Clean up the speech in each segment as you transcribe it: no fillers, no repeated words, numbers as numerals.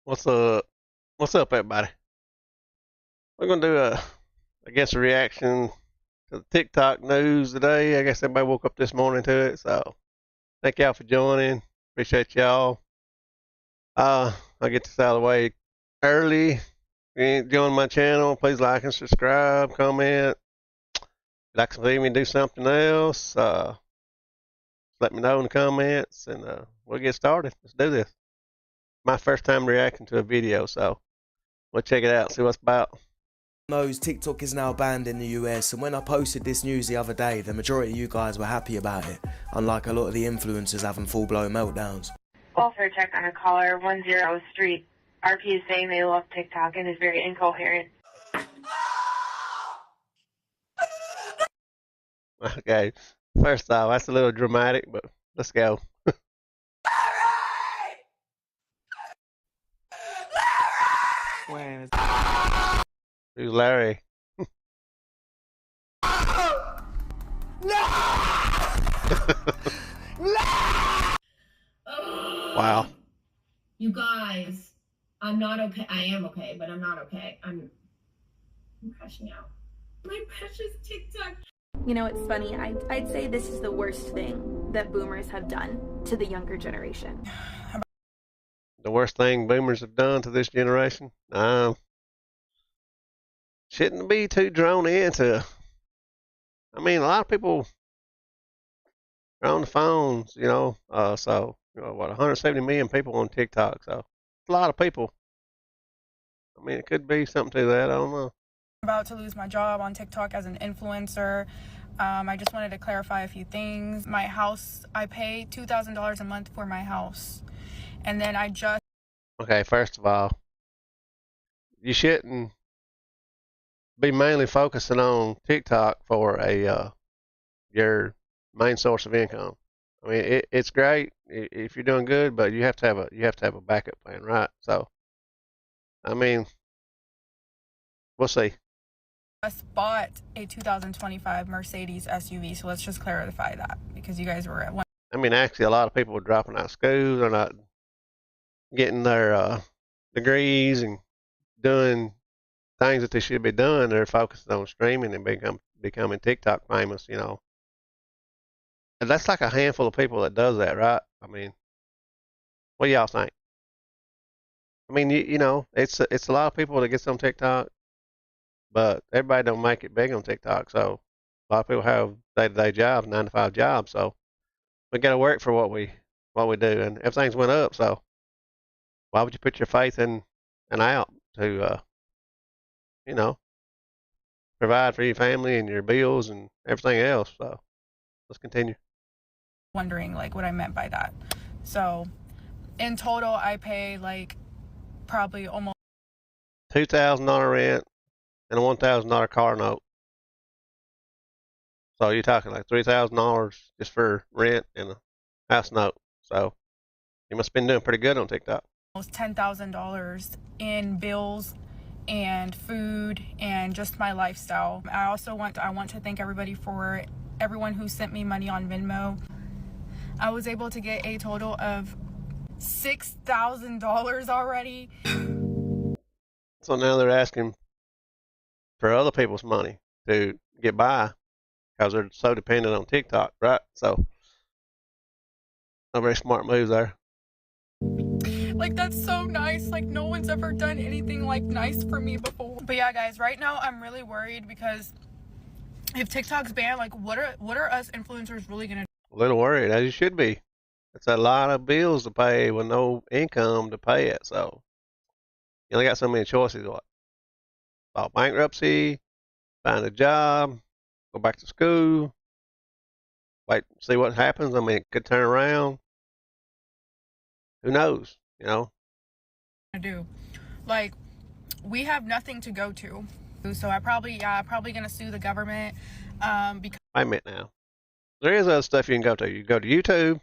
What's up? What's up, everybody? We're gonna do a reaction to the TikTok news today. I guess everybody woke up this morning to it, so thank y'all for joining. Appreciate y'all. I'll get this out of the way early. If you ain't joined my channel, please like and subscribe, comment. If you'd like to see me do something else, let me know in the comments, and we'll get started. Let's do this. My first time reacting to a video, so we'll check it out, see what's about. Knows TikTok is now banned in the US, and when I posted this news the other day, the majority of you guys were happy about it, unlike a lot of the influencers having full-blown meltdowns. Welfare check on a caller 10 Street. RP is saying they love TikTok and is very incoherent. Okay, first off, that's a little dramatic, but let's go. Who's Larry? Wow. You guys, I'm not okay. I am okay, but I'm not okay. I'm crashing out. My precious TikTok. You know, it's funny. I'd say this is the worst thing that boomers have done to the younger generation. The worst thing boomers have done to this generation? Shouldn't be too drawn into. I mean, a lot of people are on the phones, so, 170 million people on TikTok, so it's a lot of people. I mean, it could be something to that, I don't know. I'm about to lose my job on TikTok as an influencer. I just wanted to clarify a few things. My house, I pay $2,000 a month for my house. And then Okay, first of all, you shouldn't be mainly focusing on TikTok for your main source of income. I mean, it's great if you're doing good, but you have to have a backup plan, right? So, I mean, we'll see. just bought a 2025 Mercedes SUV, so let's just clarify that because you guys were at one. I mean, actually, a lot of people are dropping out of school. They're not getting their degrees and doing things that they should be doing. They're focusing on streaming and becoming TikTok famous, And that's like a handful of people that does that, right? I mean, what do y'all think? I mean, it's a lot of people that gets on TikTok, but everybody don't make it big on TikTok. So a lot of people have day-to-day jobs, 9-to-5 jobs. So we got to work for what we do, and everything's went up. So why would you put your faith in and out to provide for your family and your bills and everything else? So let's continue. Wondering like what I meant by that. So in total, I pay like probably almost $2,000 rent and a $1,000 car note. So you're talking like $3,000 just for rent and a house note. So you must have been doing pretty good on TikTok. almost $10,000 in bills and food and just my lifestyle. I want to thank everyone who sent me money on Venmo. I was able to get a total of $6,000 already. So now they're asking for other people's money to get by because they're so dependent on TikTok, right? So, a very smart move there. Like, that's so nice. Like, no one's ever done anything like nice for me before. But yeah, guys, right now I'm really worried because if TikTok's banned, like, what are us influencers really gonna do? A little worried, as you should be. It's a lot of bills to pay with no income to pay it. So you only got so many choices. What? File bankruptcy, find a job, go back to school, wait, see what happens. I mean, it could turn around. Who knows? Do like we have nothing to go to, so I probably gonna sue the government because Wait a minute now. There is other stuff you can go to. You go to YouTube,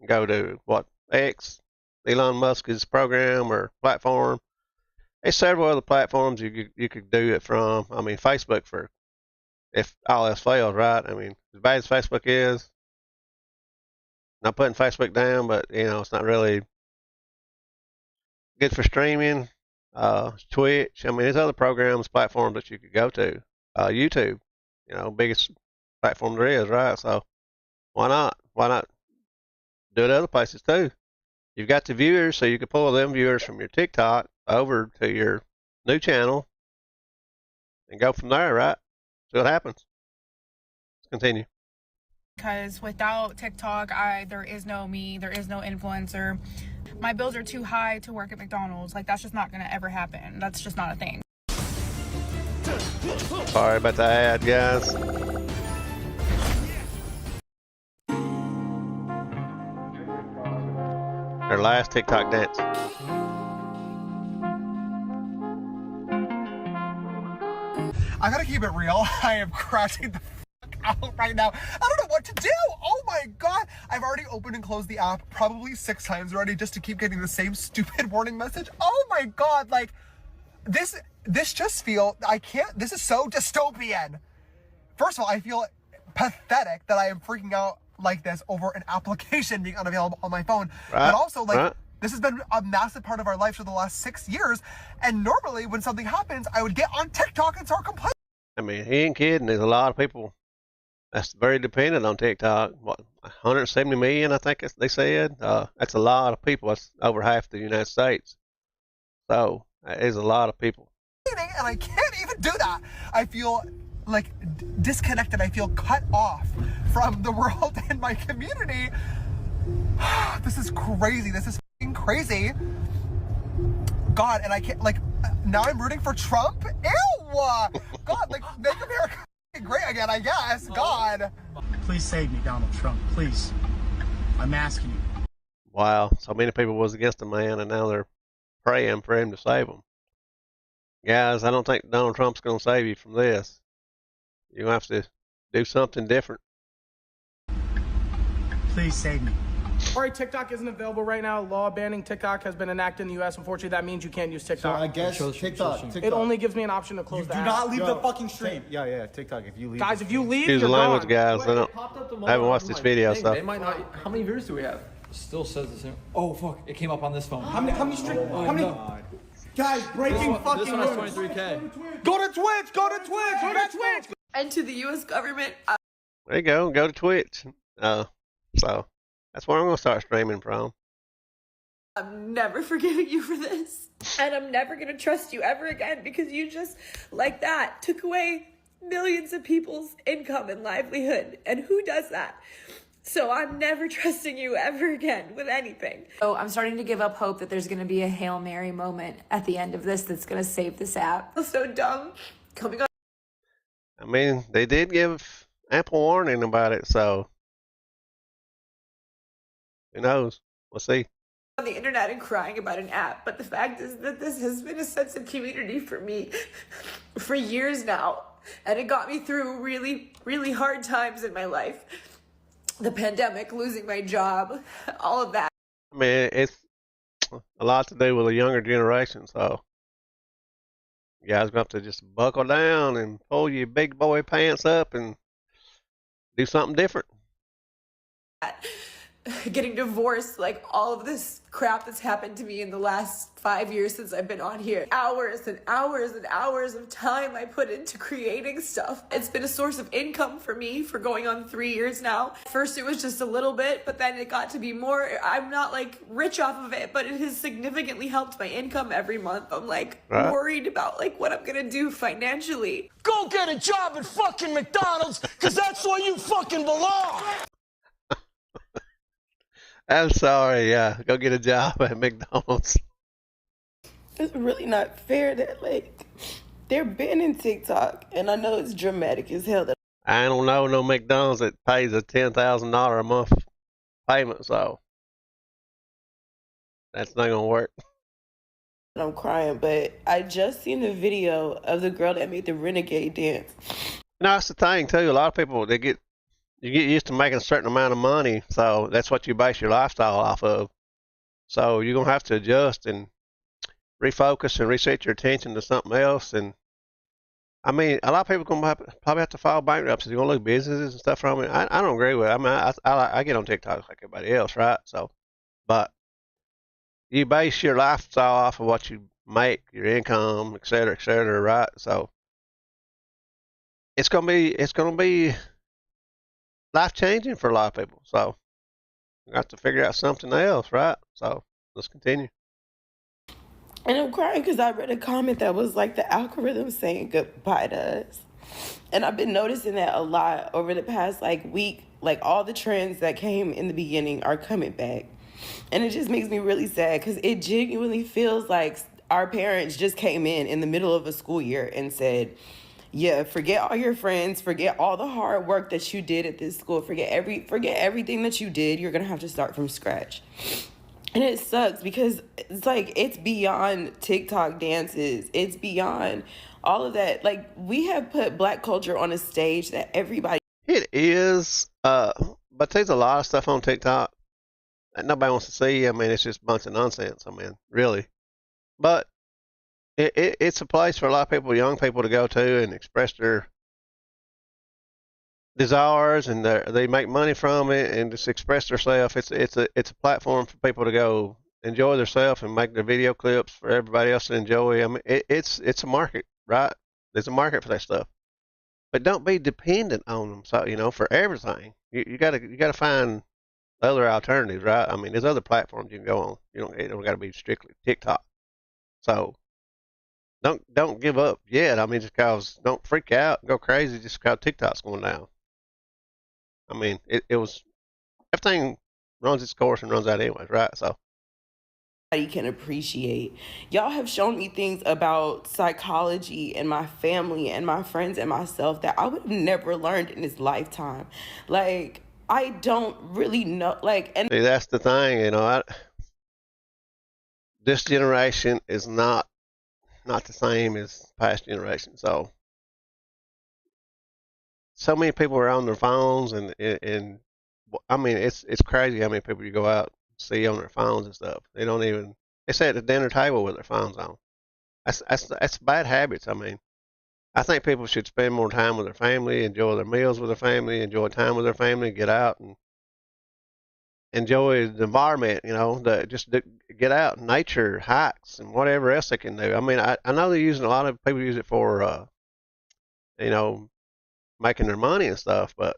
go to X, Elon Musk's program or platform. There's several other platforms you could do it from. I mean, Facebook for if all else fails, right? I mean, as bad as Facebook is, not putting Facebook down, but it's not really good for streaming. Twitch. I mean, there's other programs, platforms that you could go to. YouTube, biggest platform there is, right? So why not? Why not do it other places too? You've got the viewers, so you can pull them viewers from your TikTok over to your new channel and go from there, right? See what happens. Let's continue. Because without TikTok, there is no me, there is no influencer. My bills are too high to work at McDonald's. Like, that's just not gonna ever happen. That's just not a thing. Sorry about the ad, guys. Her last TikTok dance. I gotta keep it real. I am crashing the fuck out right now. I don't know what to do. Oh my god. I've already opened and closed the app probably 6 times already just to keep getting the same stupid warning message. Oh my god. Like, this just this is so dystopian. First of all, I feel pathetic that I am freaking out like this over an application being unavailable on my phone. Right, but also, like, right. This has been a massive part of our life for the last 6 years. And normally when something happens, I would get on TikTok and start complaining. I mean, he ain't kidding. There's a lot of people that's very dependent on TikTok. What, 170 million, I think they said. That's a lot of people. That's over half the United States. So that is a lot of people. And I can't even do that. I feel like disconnected. I feel cut off from the world and my community. This is crazy. This is fucking crazy. God, and I can't, like, now I'm rooting for Trump? Ew! God, like, make America great again, I guess. God. Please save me, Donald Trump. Please. I'm asking you. Wow. So many people was against the man, and now they're praying for him to save them. Guys, I don't think Donald Trump's going to save you from this. You're going to have to do something different. Please save me. Sorry, TikTok isn't available right now. Law banning TikTok has been enacted in the U.S. Unfortunately, that means you can't use So TikTok. I guess TikTok. It only gives me an option to close You the do app. not leave Yo, the fucking stream. Yeah, TikTok, if you leave. Guys, if you leave, Use the you're language, gone. guys. I haven't watched this video, so. They might not. How many viewers do we have? Still says the same. Oh fuck! It came up on this phone. How many stream? Oh, How many? no. Guys, breaking This fucking one has news. 23K. Go to Twitch. Go to Twitch. Go to Twitch. And to the U.S. government, There you go. Go to Twitch. So that's where I'm going to start streaming from. I'm never forgiving you for this. And I'm never going to trust you ever again because you just, like that, took away millions of people's income and livelihood. And who does that? So I'm never trusting you ever again with anything. So I'm starting to give up hope that there's going to be a Hail Mary moment at the end of this that's going to save this app. It's so dumb. Coming on. I mean, they did give ample warning about it, so who knows? We'll see. On the internet and crying about an app, but the fact is that this has been a sense of community for me for years now, and it got me through really, really hard times in my life. The pandemic, losing my job, all of that. I mean, it's a lot to do with the younger generation, so you guys gonna have to just buckle down and pull your big boy pants up and do something different. Getting divorced, like all of this crap that's happened to me in the last 5 years since I've been on here. Hours and hours and hours of time I put into creating stuff. It's been a source of income for me for going on 3 years now. First it was just a little bit, but then it got to be more. I'm not like rich off of it, but it has significantly helped my income every month. I'm like worried about like what I'm gonna do financially. Go get a job at fucking McDonald's, cause that's where you fucking belong. I'm sorry, yeah. Go get a job at McDonald's. It's really not fair that, like, they're banning TikTok, and I know it's dramatic as hell. That I don't know no McDonald's that pays a $10,000 a month payment, so that's not gonna work. I'm crying, but I just seen the video of the girl that made the renegade dance. No, that's the thing too. A lot of people you get used to making a certain amount of money, so that's what you base your lifestyle off of. So you're gonna have to adjust and refocus and reset your attention to something else. And I mean, a lot of people gonna probably have to file bankruptcy. You're gonna lose businesses and stuff from it. I don't agree with it. I mean, I get on TikTok like everybody else, right? So, but you base your lifestyle off of what you make, your income, et cetera, right? So it's gonna be life changing for a lot of people. So we got to figure out something else, right? So let's continue. And I'm crying because I read a comment that was like the algorithm saying goodbye to us. And I've been noticing that a lot over the past like week. Like all the trends that came in the beginning are coming back. And it just makes me really sad because it genuinely feels like our parents just came in the middle of a school year and said, yeah, forget all your friends, forget all the hard work that you did at this school, forget everything that you did. You're gonna have to start from scratch. And it sucks because it's like it's beyond TikTok dances. It's beyond all of that. Like we have put Black culture on a stage that everybody. It is, but there's a lot of stuff on TikTok that nobody wants to see. I mean, it's just a bunch of nonsense. I mean, really. But it's a place for a lot of people, young people, to go to and express their desires, and they make money from it and just express themselves. It's a platform for people to go enjoy themselves and make their video clips for everybody else to enjoy. I mean, it's a market, right? There's a market for that stuff, but don't be dependent on them. So for everything, you gotta find other alternatives, right? I mean, there's other platforms you can go on. It don't gotta be strictly TikTok. So don't give up yet. I mean, just cause don't freak out and go crazy just cause TikTok's going down. I mean, it was everything runs its course and runs out anyways, right? So can appreciate. Y'all have shown me things about psychology and my family and my friends and myself that I would have never learned in this lifetime. Like I don't really know. Like, and see, that's the thing, this generation is not the same as past generations. So many people are on their phones, and I mean, it's crazy how many people you go out and see on their phones and stuff. They sit at the dinner table with their phones on. That's bad habits. I mean, I think people should spend more time with their family, enjoy their meals with their family, enjoy time with their family, get out and enjoy the environment. Get out, nature, hikes, and whatever else they can do. I mean, I know they're using a lot of people use it for making their money and stuff, but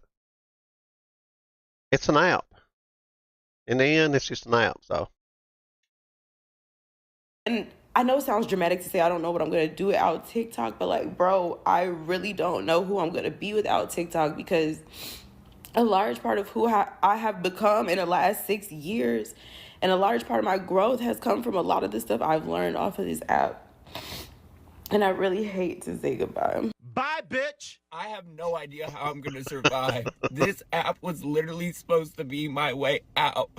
it's an app. In the end, it's just an app. So, and I know it sounds dramatic to say I don't know what I'm gonna do without TikTok, but like, bro, I really don't know who I'm gonna be without TikTok because a large part of who I have become in the last 6 years, and a large part of my growth has come from a lot of the stuff I've learned off of this app. And I really hate to say goodbye. Bye, bitch! I have no idea how I'm gonna survive. This app was literally supposed to be my way out.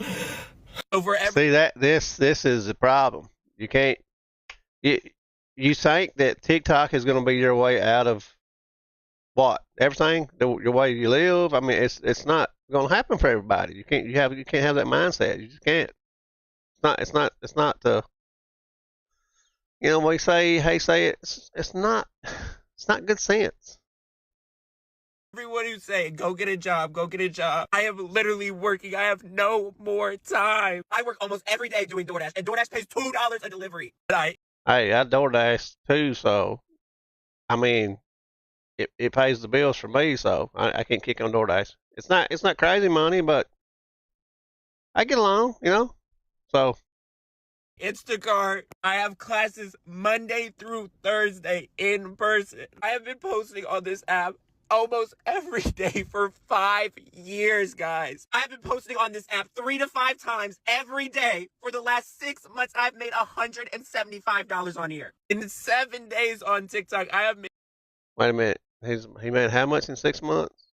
See that this is the problem. You can't. You think that TikTok is going to be your way out of what? Everything? Your way you live? I mean, it's not going to happen for everybody. You can't have that mindset. You just can't. It's not the. We say, hey, say it. It's not good sense. Everyone who's saying, go get a job, go get a job. I am literally working. I have no more time. I work almost every day doing DoorDash, and DoorDash pays $2 a delivery. Hey, I DoorDash too, so I mean, it pays the bills for me, so I can't kick on DoorDash. It's not crazy money, but I get along, So Instacart. I have classes Monday through Thursday in person. I have been posting on this app almost every day for 5 years, guys. I've been posting on this app 3 to 5 times every day for the last 6 months. I've made $175 on here. In 7 days on TikTok, I have made. Wait a minute. He made how much in 6 months?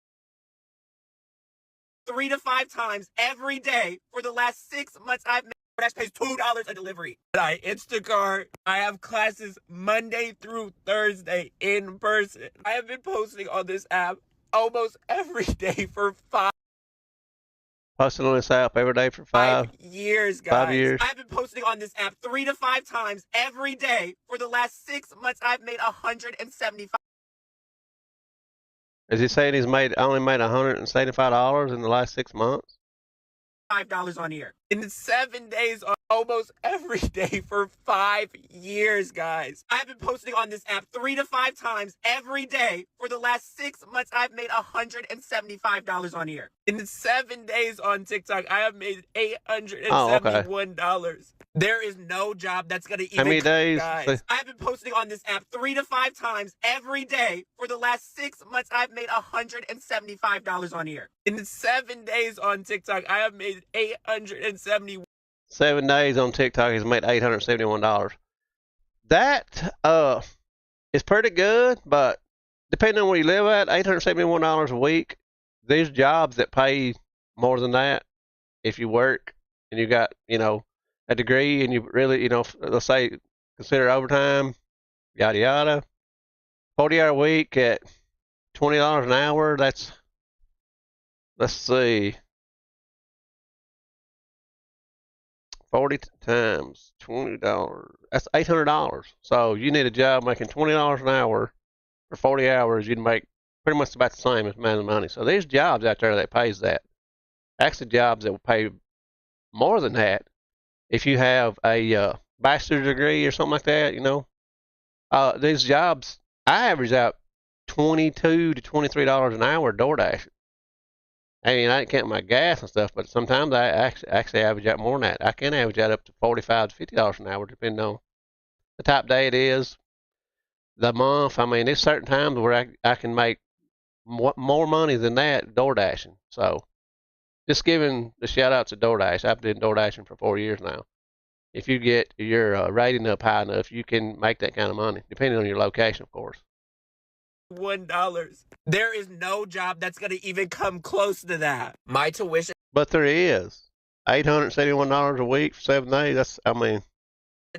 3 to 5 times every day for the last 6 months. I've made. That pays $2 a delivery. I Instacart. I have classes Monday through Thursday in person. I have been posting on this app almost every day for 5. Posting on this app every day for 5 years, guys. 5 years. I've been posting on this app 3 to 5 times every day for the last 6 months. I've made $175. Is he saying he's only made $175 in the last 6 months? $5 on here. in 7 days on almost every day for 5 years, guys. I've been posting on this app 3 to 5 times every day for the last 6 months. I've made $175 on here. In 7 days on TikTok, I have made $871. There is no job that's gonna even. How many days? Guys, I've been posting on this app 3 to 5 times every day for the last 6 months. I've made $175 on here. In 7 days on TikTok, I have made $871. 7 days on TikTok, he's made $871. That is pretty good, but depending on where you live at, $871 a week. There's jobs that pay more than that if you work and you got, a degree and you really, let's say, consider overtime, yada yada. 40-hour week at $20 an hour. That's, let's see, 40 times $20. That's $800. So you need a job making $20 an hour for 40 hours. You'd make pretty much about the same amount of money. So there's jobs out there that pays that. Actually, jobs that will pay more than that if you have a bachelor's degree or something like that. These jobs, I average out $22 to $23 an hour DoorDash. I mean, I didn't count my gas and stuff, but sometimes I actually average out more than that. I can average out up to $45 to $50 an hour, depending on the type of day it is, the month. I mean, there's certain times where I can make more money than that door dashing. So just giving the shout out to DoorDash. I've been door dashing for 4 years now. If you get your rating up high enough, you can make that kind of money, depending on your location, of course. $1. There is no job that's going to even come close to that. My tuition. But there is. $871 a week for 7 days.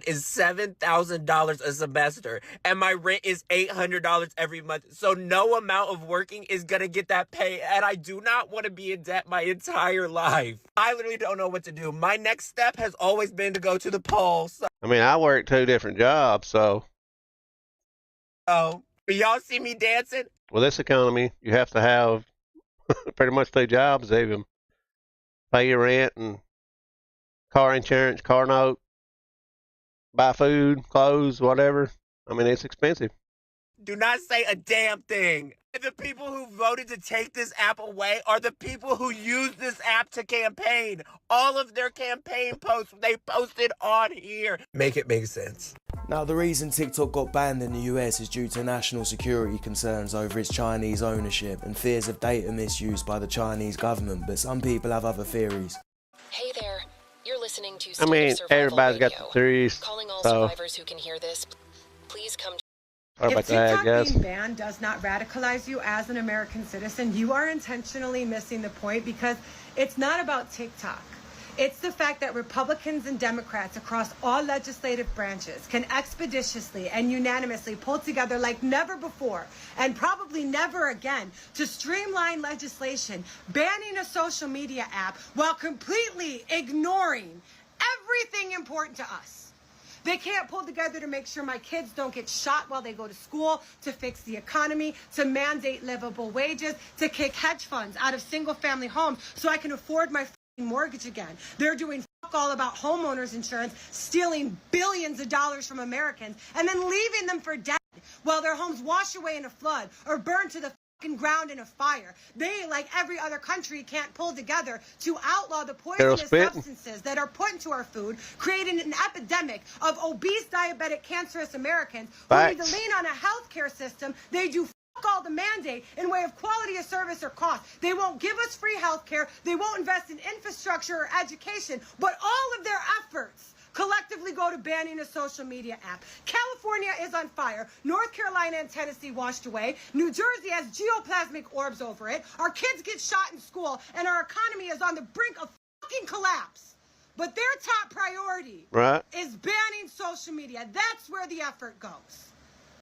Is $7,000 a semester, and my rent is $800 every month. So no amount of working is gonna get that pay, and I do not want to be in debt my entire life. I literally don't know what to do. My next step has always been to go to the polls. I work 2 different jobs, so. Oh, y'all see me dancing? With this economy, you have to have pretty much 2 jobs to even pay your rent and car insurance, car note, buy food, clothes, whatever. It's expensive. Do not say a damn thing. The people who voted to take this app away are the people who used this app to campaign. All of their campaign posts, they posted on here. Make it make sense. Now, the reason TikTok got banned in the US is due to national security concerns over its Chinese ownership and fears of data misuse by the Chinese government, but some people have other theories. Hey there. You're listening to everybody's got the theories. Calling all so. survivors who can hear this. Please come. If TikTok being banned does not radicalize you as an American citizen, you are intentionally missing the point, because it's not about TikTok. It's the fact that Republicans and Democrats across all legislative branches can expeditiously and unanimously pull together like never before, and probably never again, to streamline legislation banning a social media app while completely ignoring everything important to us. They can't pull together to make sure my kids don't get shot while they go to school, to fix the economy, to mandate livable wages, to kick hedge funds out of single-family homes so I can afford my mortgage again. They're doing fuck all about homeowners insurance, stealing billions of dollars from Americans, and then leaving them for dead while their homes wash away in a flood or burn to the fucking ground in a fire. They, like every other country, can't pull together to outlaw the poisonous substances that are put into our food, creating an epidemic of obese, diabetic, cancerous Americans who need to lean on a healthcare system. They do all the mandate in way of quality of service or cost. They won't give us free health care. They won't invest in infrastructure or education, but all of their efforts collectively go to banning a social media app. California is on fire. North Carolina and Tennessee washed away. New Jersey has geoplasmic orbs over it. Our kids get shot in school, and our economy is on the brink of fucking collapse. But their top priority is banning social media. That's where the effort goes.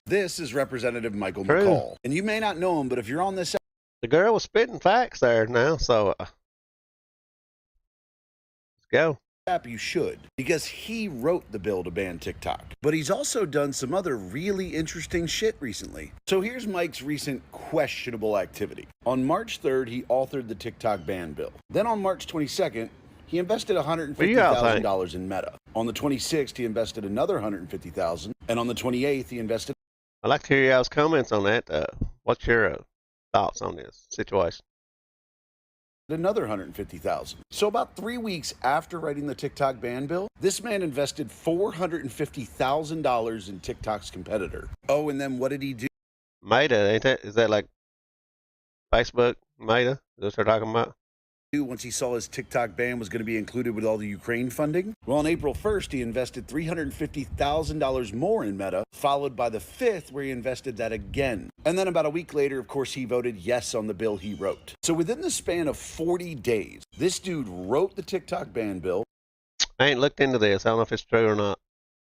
This is Representative Michael McCall, and you may not know him, but if you're on this... The girl was spitting facts there now, so let's go. You should, because he wrote the bill to ban TikTok. But he's also done some other really interesting shit recently. So here's Mike's recent questionable activity. On March 3rd, he authored the TikTok ban bill. Then on March 22nd, he invested What do you all think? $150,000 in Meta. On the 26th, he invested another $150,000, and on the 28th, he invested I'd like to hear y'all's comments on that. What's your thoughts on this situation? another $150,000. So about 3 weeks after writing the TikTok ban bill, this man invested $450,000 in TikTok's competitor. Oh, and then what did he do? Meta, ain't that? Is that like Facebook? Meta? Is that what they're talking about? Once he saw his TikTok ban was going to be included with all the Ukraine funding? Well, on April 1st, he invested $350,000 more in Meta, followed by the 5th, where he invested that again. And then about a week later, of course, he voted yes on the bill he wrote. So within the span of 40 days, this dude wrote the TikTok ban bill. I ain't looked into this. I don't know if it's true or not.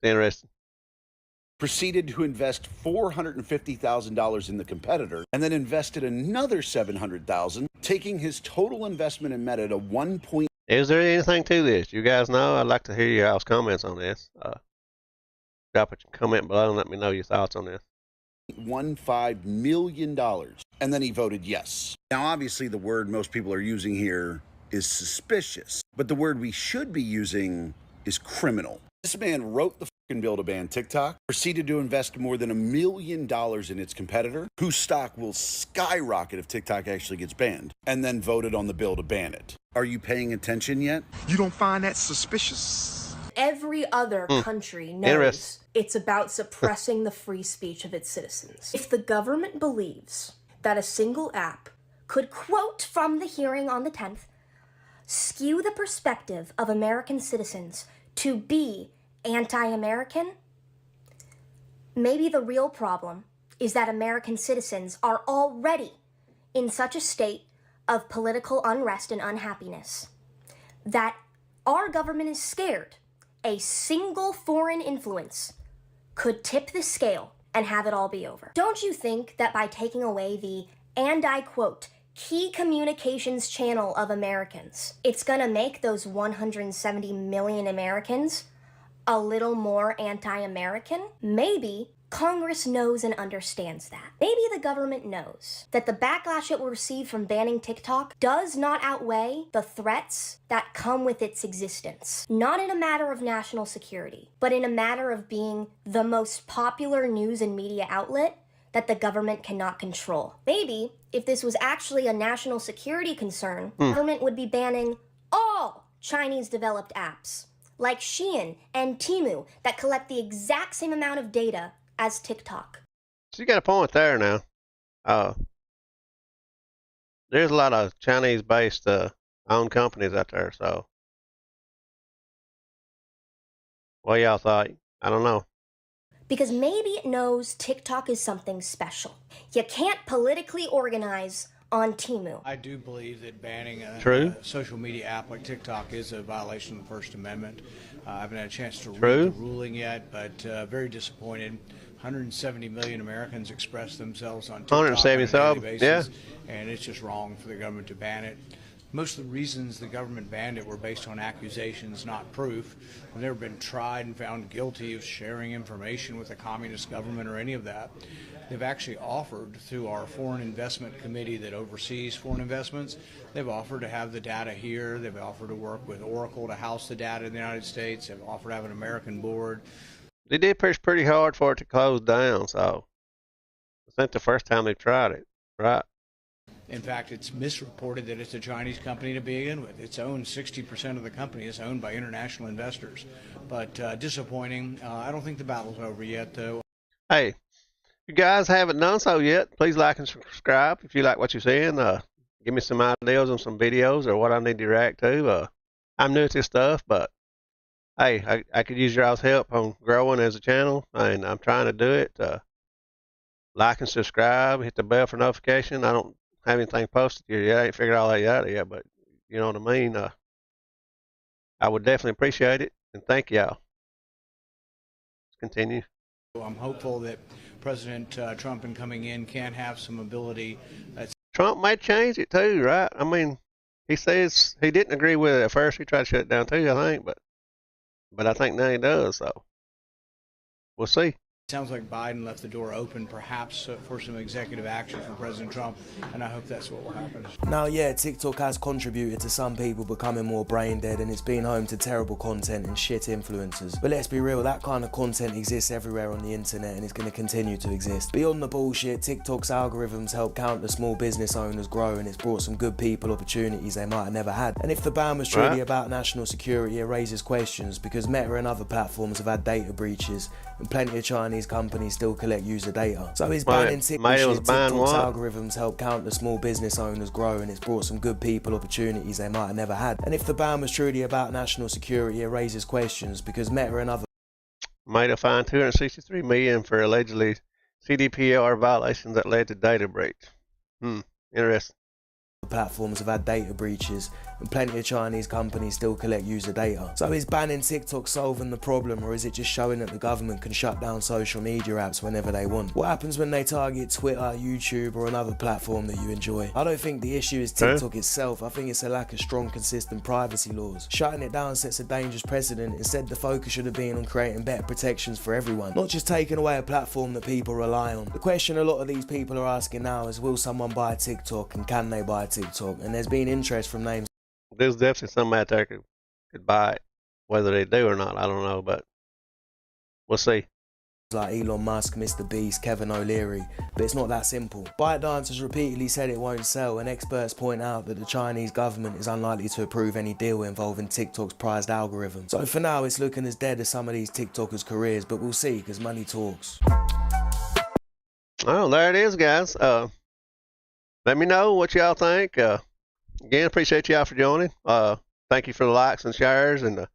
It's interesting. Proceeded to invest $450,000 in the competitor, and then invested another $700,000, taking his total investment in Meta to $1. Is there anything to this? You guys know? I'd like to hear your all's comments on this. Drop a comment below and let me know your thoughts on this. $1.15 million, and then he voted yes. Now, obviously, the word most people are using here is suspicious, but the word we should be using is criminal. This man wrote the bill to ban TikTok, proceeded to invest more than $1 million in its competitor, whose stock will skyrocket if TikTok actually gets banned, and then voted on the bill to ban it. Are you paying attention yet? You don't find that suspicious? Every other country knows it's about suppressing the free speech of its citizens. If the government believes that a single app could, quote from the hearing on the 10th, skew the perspective of American citizens to be anti-American, maybe the real problem is that American citizens are already in such a state of political unrest and unhappiness that our government is scared a single foreign influence could tip the scale and have it all be over. Don't you think that by taking away the, and I quote, key communications channel of Americans, it's gonna make those 170 million Americans a little more anti-American? Maybe Congress knows and understands that. Maybe the government knows that the backlash it will receive from banning TikTok does not outweigh the threats that come with its existence. Not in a matter of national security, but in a matter of being the most popular news and media outlet that the government cannot control. Maybe if this was actually a national security concern, the government would be banning all Chinese-developed apps, like Shein and Temu, that collect the exact same amount of data as TikTok. So you got a point there now. There's a lot of Chinese-based owned companies out there, so what y'all thought? I don't know. Because maybe it knows TikTok is something special. You can't politically organize on Temu. I do believe that banning a social media app like TikTok is a violation of the First Amendment. I haven't had a chance to read the ruling yet, but very disappointed. 170 million Americans express themselves on TikTok on a daily basis, and it's just wrong for the government to ban it. Most of the reasons the government banned it were based on accusations, not proof. I've never been tried and found guilty of sharing information with a communist government or any of that. They've actually offered, through our Foreign Investment Committee that oversees foreign investments, they've offered to have the data here. They've offered to work with Oracle to house the data in the United States. They've offered to have an American board. They did push pretty hard for it to close down, so it's not the first time they've tried it, right? In fact, it's misreported that it's a Chinese company to begin with. It's owned, 60% of the company is owned by international investors. But disappointing. I don't think the battle's over yet, though. Hey, if you guys haven't done so yet, please like and subscribe if you like what you're seeing. Give me some ideas on some videos or what I need to react to. I'm new at this stuff, but hey, I could use y'all's help on growing as a channel, and I'm trying to do it. Like and subscribe, hit the bell for notification. I don't have anything posted here yet. I ain't figured all that out yet, but you know what I mean. I would definitely appreciate it, and thank y'all. Let's continue. I'm hopeful that President Trump, in coming in, can have some ability. Trump might change it too, right? I mean, he says he didn't agree with it at first. He tried to shut it down too, I think, but I think now he does. So we'll see. Sounds like Biden left the door open, perhaps, for some executive action from President Trump, and I hope that's what will happen. Now, yeah, TikTok has contributed to some people becoming more brain dead, and it's been home to terrible content and shit influencers. But let's be real, that kind of content exists everywhere on the internet, and it's going to continue to exist. Beyond the bullshit, TikTok's algorithms help countless small business owners grow, and it's brought some good people opportunities they might have never had. And if the ban was truly about national security, it raises questions, because Meta and other platforms have had data breaches, and plenty of Chinese companies still collect user data. So is banning TikTok's algorithms help countless small business owners grow, and it's brought some good people opportunities they might have never had. And if the ban was truly about national security, it raises questions, because Meta and other Meta fined $263 million for allegedly CDPR violations that led to data breach. Interesting. platforms have had data breaches, and plenty of Chinese companies still collect user data. So is banning TikTok solving the problem, or is it just showing that the government can shut down social media apps whenever they want? What happens when they target Twitter, YouTube, or another platform that you enjoy? I don't think the issue is TikTok itself. I think it's a lack of strong, consistent privacy laws. Shutting it down sets a dangerous precedent. Instead, the focus should have been on creating better protections for everyone, not just taking away a platform that people rely on. The question a lot of these people are asking now is, will someone buy TikTok, and can they buy TikTok? And there's been interest from names. There's definitely some out there could buy it. Whether they do or not, I don't know, but we'll see. Like Elon Musk, Mr. Beast, Kevin O'Leary, but it's not that simple. ByteDance has repeatedly said it won't sell, and experts point out that the Chinese government is unlikely to approve any deal involving TikTok's prized algorithm. So for now, it's looking as dead as some of these TikTokers' careers, but we'll see, because money talks. Oh, there it is, guys. Let me know what y'all think. Again, appreciate y'all for joining. Thank you for the likes and shares and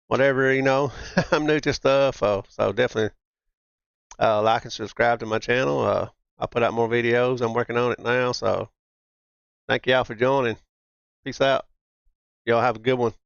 whatever, I'm new to stuff, so definitely like and subscribe to my channel. I put out more videos. I'm working on it now, so thank y'all for joining. Peace out. Y'all have a good one.